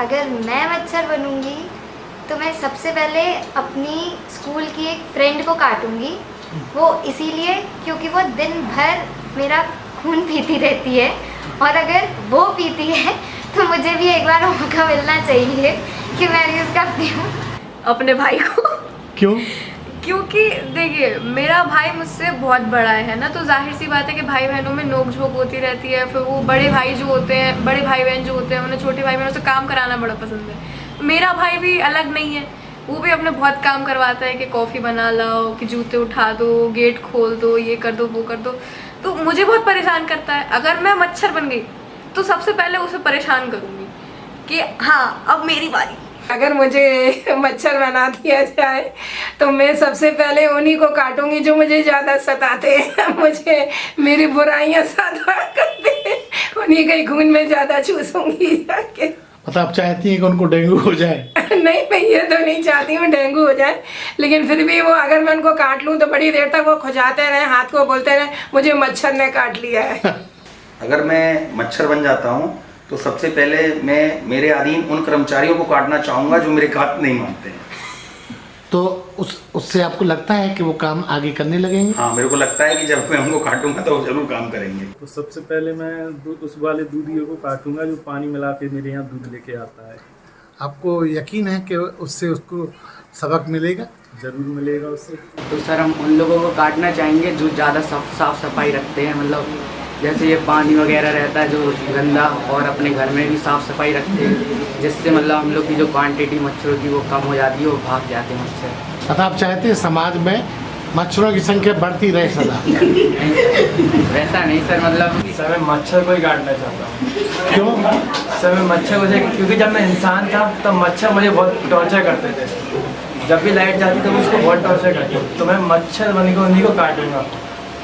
अगर मैं मच्छर बनूंगी तो मैं सबसे पहले अपनी स्कूल की एक फ्रेंड को काटूंगी। वो इसीलिए क्योंकि वो दिन भर मेरा खून पीती रहती है, और अगर वो पीती है तो मुझे भी एक बार मौका मिलना चाहिए कि मैं भी उसका पीऊँ। अपने भाई को। क्यों? क्योंकि देखिए मेरा भाई मुझसे बहुत बड़ा है ना, तो जाहिर सी बात है कि भाई बहनों में नोक झोंक होती रहती है। फिर वो बड़े भाई जो होते हैं, बड़े भाई बहन जो होते हैं, उन्हें छोटे भाई बहनों से काम कराना बड़ा पसंद है। मेरा भाई भी अलग नहीं है, वो भी अपने बहुत काम करवाता है कि कॉफ़ी बना लाओ, कि जूते उठा दो, गेट खोल दो, ये कर दो, वो कर दो। तो मुझे बहुत परेशान करता है। अगर मैं मच्छर बन गई तो सबसे पहले उसे परेशान करूँगी कि हाँ अब मेरी बारी। अगर मुझे मच्छर बना दिया जाए तो मैं सबसे पहले उन्हीं को काटूंगी जो मुझे ज़्यादा सताते हैं, मुझे मेरी बुराइयां ज़्यादा करते हैं, उन्हीं के खून में ज़्यादा चूसूंगी जाके। मतलब आप चाहती हैं कि उनको डेंगू हो जाए? नहीं, मैं ये तो नहीं चाहती हूँ डेंगू हो जाए, लेकिन फिर भी वो अगर मैं उनको काट लूँ तो बड़ी देर तक वो खुजाते रहे, हाथ को बोलते रहे मुझे मच्छर ने काट लिया है। अगर मैं मच्छर बन जाता हूँ तो सबसे पहले मैं मेरे अधीन उन कर्मचारियों को काटना चाहूँगा जो मेरी बात नहीं मानते हैं। तो उससे आपको लगता है कि वो काम आगे करने लगेंगे? हाँ, मेरे को लगता है कि जब मैं उनको काटूंगा तो वो जरूर काम करेंगे। तो सबसे पहले मैं उस वाले दूधिये को काटूंगा जो पानी मिला के मेरे यहाँ दूध लेके आता है। आपको यकीन है कि उससे उसको सबक मिलेगा? ज़रूर मिलेगा उससे। तो सर हम उन लोगों को काटना चाहेंगे जो ज़्यादा साफ सफाई रखते हैं, मतलब जैसे ये पानी वगैरह रहता है जो गंदा, और अपने घर में भी साफ़ सफाई रखते हैं, जिससे मतलब हम लोग की जो क्वांटिटी मच्छरों की वो कम हो जाती है, वो भाग जाते हैं मच्छर। मतलब आप चाहते हैं समाज में मच्छरों की संख्या बढ़ती रहे सदा? वैसा नहीं सर, मतलब सर मैं मच्छर को ही काटना चाहता हूँ। क्यों? सर मैं मच्छर को, क्योंकि जब मैं इंसान था तब मच्छर मुझे बहुत टॉर्चर करते थे। जब भी लाइट जाती तो उसको बहुत टॉर्चर करते, तो मैं मच्छर बन के उन्हीं को काटूंगा।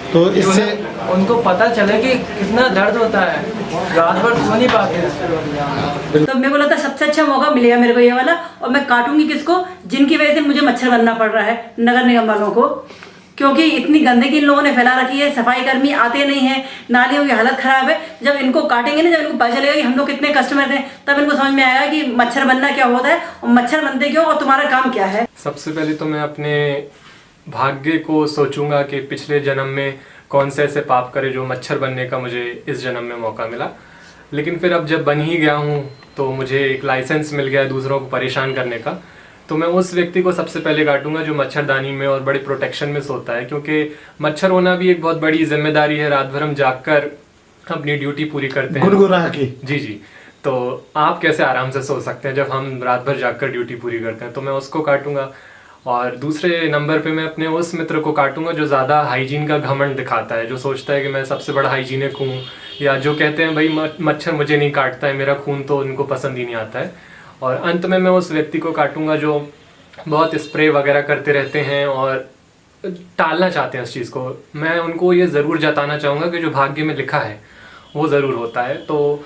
तो इससे उनको पता चले कि कितना दर्द होता है, रात भर सो नहीं पाते हैं। तो मेरे को लगता है सबसे अच्छा मौका मिलेगा मेरे को ये वाला, और मैं काटूंगी किसको? जिनकी वजह से मुझे मच्छर बनना पड़ रहा है, नगर निगम वालों को। क्योंकि इतनी गंदगी इन लोगों ने फैला रखी है, सफाई कर्मी आते नहीं है, नालियों की हालत खराब है। जब इनको काटेंगे ना, जब इनको पता चलेगा कि हम लोग कितने कस्टमर थे, तब इनको समझ में आएगा कि मच्छर बनना क्या होता है, और मच्छर बनते क्यों, और तुम्हारा काम क्या है। सबसे पहले तो मैं अपने भाग्य को सोचूंगा कि पिछले जन्म में कौन से ऐसे पाप करे जो मच्छर बनने का मुझे इस जन्म में मौका मिला। लेकिन फिर अब जब बन ही गया हूँ तो मुझे एक लाइसेंस मिल गया है दूसरों को परेशान करने का, तो मैं उस व्यक्ति को सबसे पहले काटूंगा जो मच्छरदानी में और बड़े प्रोटेक्शन में सोता है। क्योंकि मच्छर होना भी एक बहुत बड़ी जिम्मेदारी है। रात भर हम जाग कर अपनी ड्यूटी पूरी करते हैं, गुनगुना के। जी। तो आप कैसे आराम से सो सकते हैं जब हम रात भर जाग कर ड्यूटी पूरी करते हैं? तो मैं उसको काटूंगा। और दूसरे नंबर पे मैं अपने उस मित्र को काटूंगा जो ज़्यादा हाइजीन का घमंड दिखाता है, जो सोचता है कि मैं सबसे बड़ा हाइजीनिक हूँ, या जो कहते हैं भाई मच्छर मुझे नहीं काटता है, मेरा खून तो उनको पसंद ही नहीं आता है। और अंत में मैं उस व्यक्ति को काटूंगा जो बहुत स्प्रे वगैरह करते रहते हैं और टालना चाहते हैं इस चीज़ को। मैं उनको ये ज़रूर जताना चाहूँगा कि जो भाग्य में लिखा है वो ज़रूर होता है। तो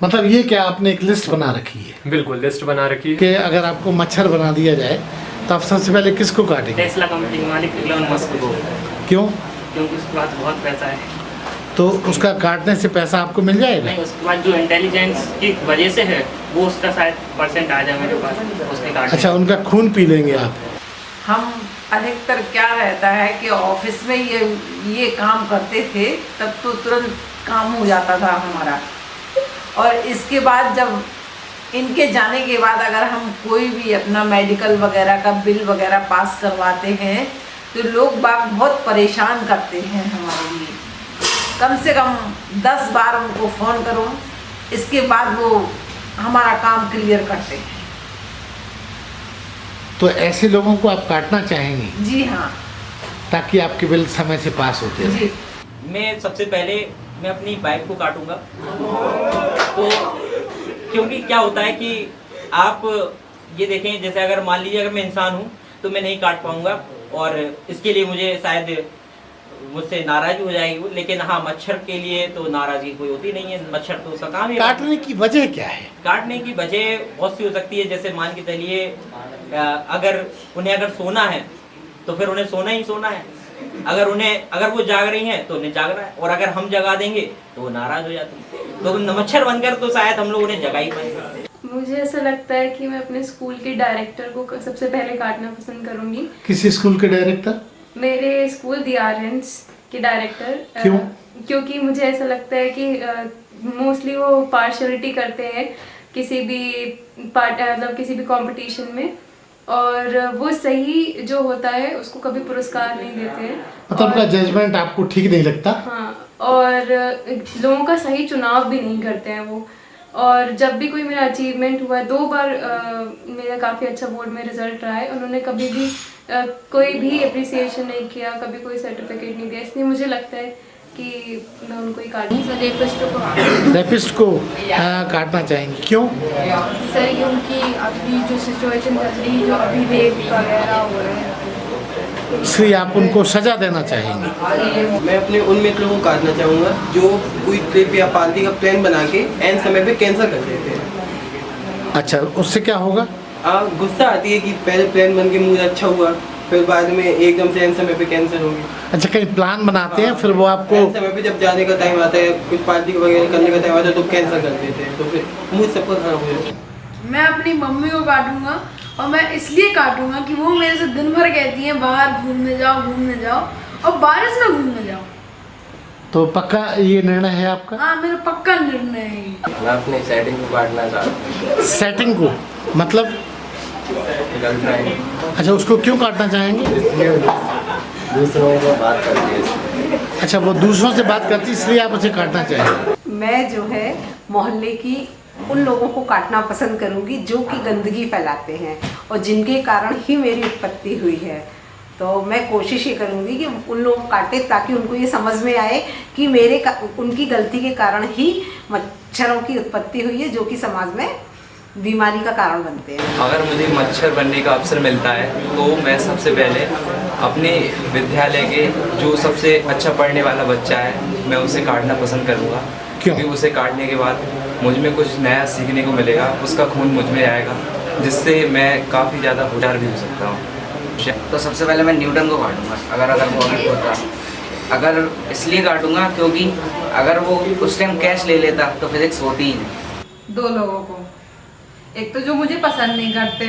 मतलब ये क्या आपने एक लिस्ट बना रखी है? बिल्कुल लिस्ट बना रखी है कि अगर आपको मच्छर बना दिया जाए तो आप सबसे पहले किसको काटेंगे? टेस्ला कंपनी के मालिक इलॉन मस्क को। क्यों? क्योंकि उसके पास बहुत पैसा है। तो उसका काटने से पैसा आपको मिल जाएगा? नहीं, उसके बाद जो इंटेलिजेंस की वजह से है वो उसका शायद परसेंट आ जाए मेरे पास उसके काटने। अच्छा, उनका खून पी लेंगे आप? हम अधिकतर क्या रहता है कि ऑफिस में ये काम करते थे तब तो तुरंत काम हो जाता था हमारा, और इसके बाद जब इनके जाने के बाद अगर हम कोई भी अपना मेडिकल वगैरह का बिल वगैरह पास करवाते हैं तो लोग बाग बहुत परेशान करते हैं हमारे लिए। कम से कम 10 बार उनको फ़ोन करो, इसके बाद वो हमारा काम क्लियर करते हैं। तो ऐसे लोगों को आप काटना चाहेंगे? जी हाँ, ताकि आपके बिल समय से पास होते रहे। मैं सबसे पहले मैं अपनी बाइक को काटूंगा। तो क्योंकि क्या होता है कि आप ये देखें, जैसे अगर मान लीजिए अगर मैं इंसान हूँ तो मैं नहीं काट पाऊंगा, और इसके लिए मुझे शायद मुझसे नाराज हो जाएगी वो। लेकिन हाँ, मच्छर के लिए तो नाराजगी कोई होती नहीं है, मच्छर तो उसका काम है। काटने की वजह क्या है? काटने की वजह बहुत सी हो सकती है। जैसे मान के चलिए अगर उन्हें सोना है तो फिर उन्हें सोना ही सोना है। अगर वो जाग रही हैं तो उन्हें जागना है, और अगर हम जगा देंगे तो वो नाराज हो जाती है। तो मच्छर बनकर तो शायद हम लोग उन्हें जगा ही पाएंगे। मुझे ऐसा लगता है कि मैं अपने स्कूल के डायरेक्टर को सबसे पहले काटना पसंद करूंगी। किसी स्कूल के डायरेक्टर? मेरे स्कूल दी आर्यंस के डायरेक्टर। क्यों? क्योंकि मुझे ऐसा लगता है कि मोस्टली वो पार्शलिटी करते हैं किसी भी मतलब किसी भी कंपटीशन में, और वो सही जो होता है उसको कभी पुरस्कार नहीं देते हैं। मतलब उनका जजमेंट आपको ठीक नहीं लगता? हाँ, और लोगों का सही चुनाव भी नहीं करते हैं वो। और जब भी कोई मेरा अचीवमेंट हुआ है, 2 बार मेरा काफ़ी अच्छा बोर्ड में रिजल्ट रहा है, उन्होंने कभी भी कोई भी अप्रिसिएशन नहीं किया, कभी कोई सर्टिफिकेट नहीं दिया। इसलिए मुझे लगता है कि मैं उनको ही काटूंगी। रेपिस्ट को काटना चाहेंगे, क्यों? सर क्योंकि अभी जो सिचुएशन चल रही है, जो अभी रेप वगैरह हो रहे हैं, इसलिए आप उनको सजा देना चाहेंगे। मैं अपने उन मित्रों को काटना चाहूँगा जो कोई ट्रिप या पार्टी का प्लान बना के एंड समय पे कैंसिल कर देते हैं। अच्छा, उससे क्या होगा? गुस्सा आती है कि पहले प्लान बन के मुझे अच्छा हुआ, फिर बाद में एकदम से एंड समय पे कैंसिल हो गया। अच्छा, कहीं प्लान बनाते हैं, फिर वो आपको एंड समय पे जब जाने का टाइम आता है, कुछ पार्टी वगैरह करने का टाइम आता है, तो कैंसिल कर देते हैं, तो फिर मूड सबका खराब हो जाता है। मैं अपनी मम्मी को काटूंगा, और मैं इसलिए काटूंगा कि वो मेरे से दिन भर कहती हैं बाहर घूमने जाओ, और बारिश में घूमने जाओ। तो पक्का ये निर्णय है आपका? हाँ, मेरा पक्का निर्णय है ये। मैं अपनी सेटिंग को काटना चाहता हूँ। सेटिंग को मतलब? गर्लफ्रेंड। अच्छा, उसको क्यों काटना चाहेंगे? दूसरों को बात करती है। अच्छा, वो दूसरों से बात करती इसलिए आप उसे काटना चाहेंगे? मैं जो है मोहल्ले की उन लोगों को काटना पसंद करूंगी जो कि गंदगी फैलाते हैं और जिनके कारण ही मेरी उत्पत्ति हुई है। तो मैं कोशिश ये करूंगी कि उन लोगों को काटे, ताकि उनको ये समझ में आए कि उनकी गलती के कारण ही मच्छरों की उत्पत्ति हुई है, जो कि समाज में बीमारी का कारण बनते हैं। अगर मुझे मच्छर बनने का अवसर मिलता है तो मैं सबसे पहले अपने विद्यालय के जो सबसे अच्छा पढ़ने वाला बच्चा है, मैं उसे काटना पसंद करूँगा। क्योंकि उसे काटने के बाद मुझ में कुछ नया सीखने को मिलेगा, उसका खून मुझ में आएगा, जिससे मैं काफ़ी ज़्यादा होशियार भी हो सकता हूँ। तो सबसे पहले मैं न्यूटन को काटूंगा, अगर वो अभी होता। अगर इसलिए काटूंगा क्योंकि अगर वो उस टाइम कैश ले लेता तो फिजिक्स होती ही नहीं। 2 लोगों को, एक तो जो मुझे पसंद नहीं करते,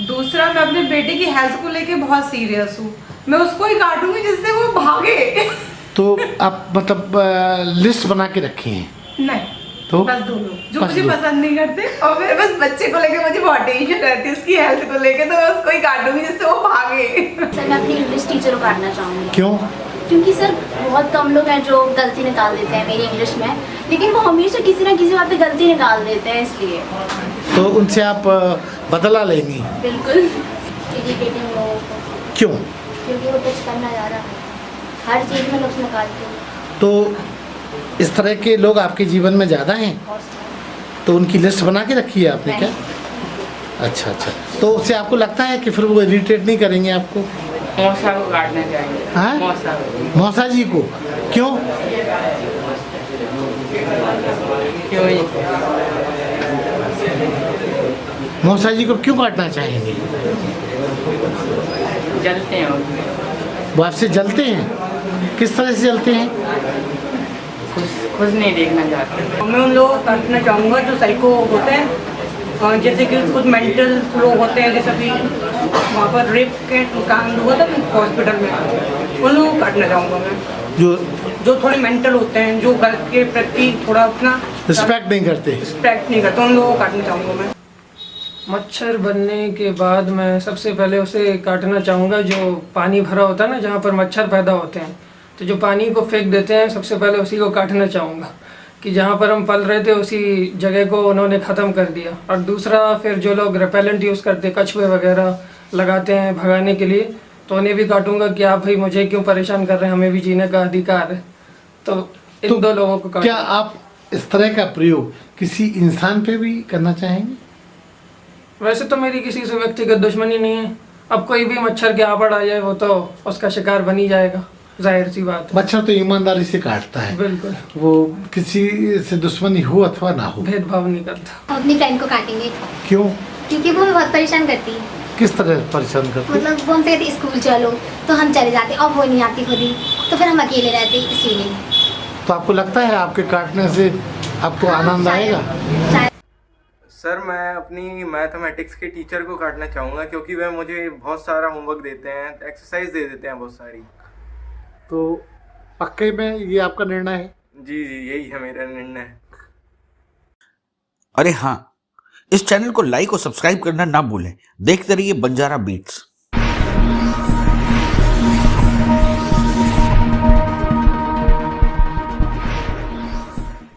दूसरा मैं अपने बेटे की हेल्थ को लेके बहुत सीरियस हूँ, मैं उसको ही काटूंगी जिससे वो भागे। तो आप मतलब लिस्ट बना के रखी हैं? नहीं, तो बस 2 लोग जो मुझे पसंद नहीं करते, और मेरे बस बच्चे को लेके मुझे बहुत टेंशन रहती है, उसकी हेल्थ को लेके, तो मैं उसको ही काटूंगी जिससे वो भागे। सर मैं अपनी इंग्लिश टीचर को काटना चाहूँगी। क्यों? क्योंकि सर बहुत कम लोग हैं जो गलती निकाल देते हैं मेरी इंग्लिश में, लेकिन वो हमेशा किसी ना किसी बात पे गलती निकाल देते हैं, इसलिए। तो उनसे आप बदला लेंगी? बिल्कुल, इरिटेटिंग लोगों को। क्यों? क्योंकि वो टच करना ज़्यादा है, हर चीज़ में नुक्स निकालते हैं। तो इस तरह के लोग आपके जीवन में ज़्यादा हैं, तो उनकी लिस्ट बना के रखी है आपने क्या? अच्छा, तो उससे आपको लगता है कि फिर वो इरिटेट नहीं करेंगे आपको? मौसा को काटना चाहिए। हाँ, मौसा जी को क्यों? मौसा जी को क्यों काटना चाहेंगे? जलते हैं वो आपसे जलते हैं? किस तरह से जलते हैं? कुछ नहीं देखना चाहते। मैं उन लोगों को काटना चाहूँगा जो साइको होते हैं, जैसे कि कुछ मेंटल लोग होते हैं, जैसे कि वहाँ पर रेप के कांड हुआ था हॉस्पिटल में, उन लोगों को काटना चाहूँगा मैं। जो थोड़े मेंटल होते हैं, जो गलत के प्रति थोड़ा अपना रिस्पेक्ट नहीं करते, उन लोगों को काटना चाहूँगा मैं। मच्छर बनने के बाद मैं सबसे पहले उसे काटना चाहूँगा जो पानी भरा होता है ना, जहाँ पर मच्छर पैदा होते हैं, तो जो पानी को फेंक देते हैं, सबसे पहले उसी को काटना चाहूँगा कि जहाँ पर हम पल रहे थे उसी जगह को उन्होंने ख़त्म कर दिया। और दूसरा, फिर जो लोग रिपेलेंट यूज़ करते, कछुए वगैरह लगाते हैं भगाने के लिए, तो उन्हें भी काटूंगा कि आप भाई मुझे क्यों परेशान कर रहे हैं, हमें भी जीने का अधिकार है। तो इन 2 लोगों को काटूंगा। क्या आप इस तरह का प्रयोग किसी इंसान पे भी करना चाहेंगे? वैसे तो मेरी किसी से व्यक्तिगत दुश्मनी नहीं है, अब कोई भी मच्छर के आबड़ आ जाए वो तो उसका शिकार बन ही जाएगा, जाहिर सी बात है। मच्छर तो ईमानदारी से काटता है, बिल्कुल, वो किसी से दुश्मनी हो अथवा ना हो, भेदभाव नहीं करता। अपनी फ्रेंड को काटेंगे। क्यों? क्योंकि वो बहुत परेशान करती है। किस तरह परेशान करती? मतलब वो हमसे कहती स्कूल चलो, तो हम चले जाते, अब वो नहीं आती खुद ही, तो फिर हम अकेले रहते, इसीलिए। तो आपको लगता है आपके काटने से आपको आनंद आएगा? सर मैं अपनी मैथमेटिक्स के टीचर को काटना चाहूँगा क्योंकि वह मुझे बहुत सारा होमवर्क देते हैं, एक्सरसाइज दे देते हैं बहुत सारी। तो पक्के में ये आपका निर्णय है? जी जी, यही है मेरा निर्णय। अरे हाँ, इस चैनल को लाइक और सब्सक्राइब करना ना भूलें। देखते रहिए बंजारा बीट्स।